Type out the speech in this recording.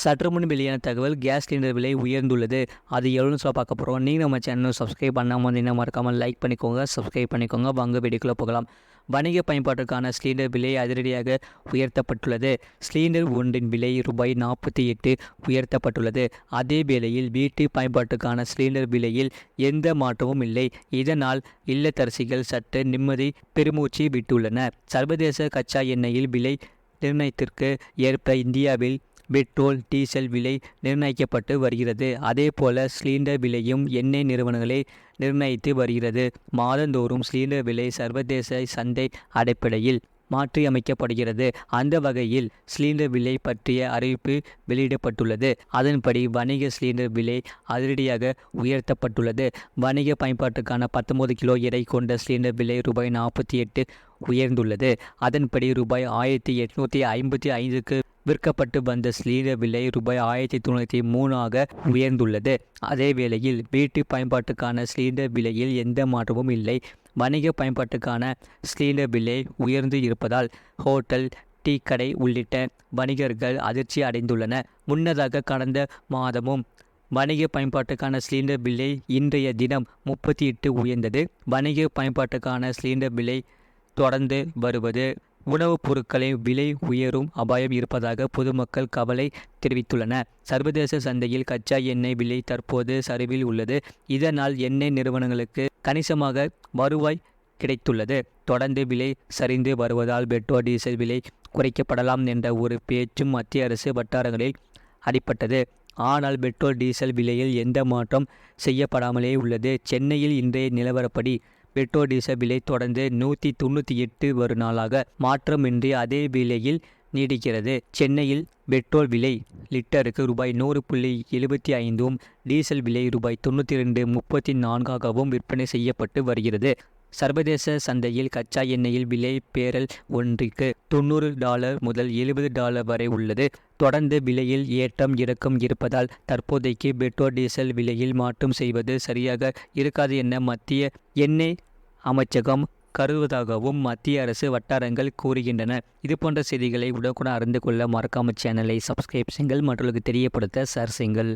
சற்று முன் வெளியான தகவல், கேஸ் சிலிண்டர் விலை உயர்ந்துள்ளது. அது எவ்வளோன்னு சொல்ல பார்க்க போகிறோம். நீங்கள் நம்ம சேனல் சப்ஸ்கிரைப் பண்ணாமல் வந்தீங்கன்னா மறக்காமல் லைக் பண்ணிக்கோங்க, சப்ஸ்கிரைப் பண்ணிக்கோங்க. வாங்க வீடியோக்குள்ளே போகலாம். வணிக பயன்பாட்டுக்கான சிலிண்டர் விலை அதிரடியாக உயர்த்தப்பட்டுள்ளது. சிலிண்டர் ஒன்றின் விலை ₹48 உயர்த்தப்பட்டுள்ளது. அதே வேளையில் வீட்டு பயன்பாட்டுக்கான சிலிண்டர் விலையில் எந்த மாற்றமும் இல்லை. இதனால் இல்லத்தரசிகள் சற்று நிம்மதி பெருமூச்சு விட்டுள்ளனர். சர்வதேச கச்சா எண்ணெயில் விலை நிர்ணயத்திற்கு ஏற்ப இந்தியாவில் பெட்ரோல், டீசல் விலை நிர்ணயிக்கப்பட்டு வருகிறது. அதேபோல சிலிண்டர் விலையும் எண்ணெய் நிறுவனங்களே நிர்ணயித்து வருகிறது. மாதந்தோறும் சிலிண்டர் விலை சர்வதேச சந்தை அடிப்படையில் மாற்றியமைக்கப்படுகிறது. அந்த வகையில் சிலிண்டர் விலை பற்றிய அறிவிப்பு வெளியிடப்பட்டுள்ளது. அதன்படி வணிக சிலிண்டர் விலை அதிரடியாக உயர்த்தப்பட்டுள்ளது. வணிக பயன்பாட்டுக்கான 19 கிலோ எடை கொண்ட சிலிண்டர் விலை ₹48 உயர்ந்துள்ளது. அதன்படி ₹1855க்கு விற்கப்பட்டு வந்த சிலிண்டர் விலை ₹1093 உயர்ந்துள்ளது. அதே வேளையில் வீட்டு பயன்பாட்டுக்கான சிலிண்டர் விலையில் எந்த மாற்றமும் இல்லை. வணிக பயன்பாட்டுக்கான சிலிண்டர் விலை உயர்ந்து இருப்பதால் ஹோட்டல், டீ கடை உள்ளிட்ட வணிகர்கள் அதிர்ச்சி அடைந்துள்ளனர். முன்னதாக கடந்த மாதமும் வணிக பயன்பாட்டுக்கான சிலிண்டர் விலை இன்றைய தினம் 38 உயர்ந்தது. வணிக பயன்பாட்டுக்கான சிலிண்டர் விலை தொடர்ந்து வருவது உணவுப் பொருட்களின் விலை உயரும் அபாயம் இருப்பதாக பொதுமக்கள் கவலை தெரிவித்துள்ளனர். சர்வதேச சந்தையில் கச்சா எண்ணெய் விலை தற்போது சரிவில் உள்ளது. இதனால் எண்ணெய் நிறுவனங்களுக்கு கணிசமாக வருவாய் கிடைத்துள்ளது. தொடர்ந்து விலை சரிந்து வருவதால் பெட்ரோல், டீசல் விலை குறைக்கப்படலாம் என்ற ஒரு பேச்சும் மத்திய அரசு வட்டாரங்களில் அடிபட்டது. ஆனால் பெட்ரோல், டீசல் விலையில் எந்த மாற்றம் செய்யப்படாமலே உள்ளது. சென்னையில் இன்றைய நிலவரப்படி பெட்ரோல், டீசல் விலை தொடர்ந்து 198 நாளாக மாற்றமின்றி அதே விலையில் நீடிக்கிறது. சென்னையில் பெட்ரோல் விலை லிட்டருக்கு ₹100.75 டீசல் விலை ₹92.34 விற்பனை செய்யப்பட்டு வருகிறது. சர்வதேச சந்தையில் கச்சா எண்ணெயில் விலை பேரல் ஒன்றிற்கு $90 முதல் $70 வரை உள்ளது. தொடர்ந்து விலையில் ஏற்றம் இறக்கம் இருப்பதால் தற்போதைக்கு பெட்ரோல், டீசல் விலையில் மாற்றம் செய்வது சரியாக இருக்காது என மத்திய எண்ணெய் அமைச்சகம் கருதுவதாகவும் மத்திய அரசு வட்டாரங்கள் கூறுகின்றன. இதுபோன்ற செய்திகளை உடனுக்குடன் அறிந்து கொள்ள மறக்காமல் சேனலை சப்ஸ்கிரைப் செய்யுங்கள், மற்றவர்களுக்கு தெரியப்படுத்த ஷேர் செய்யுங்கள்.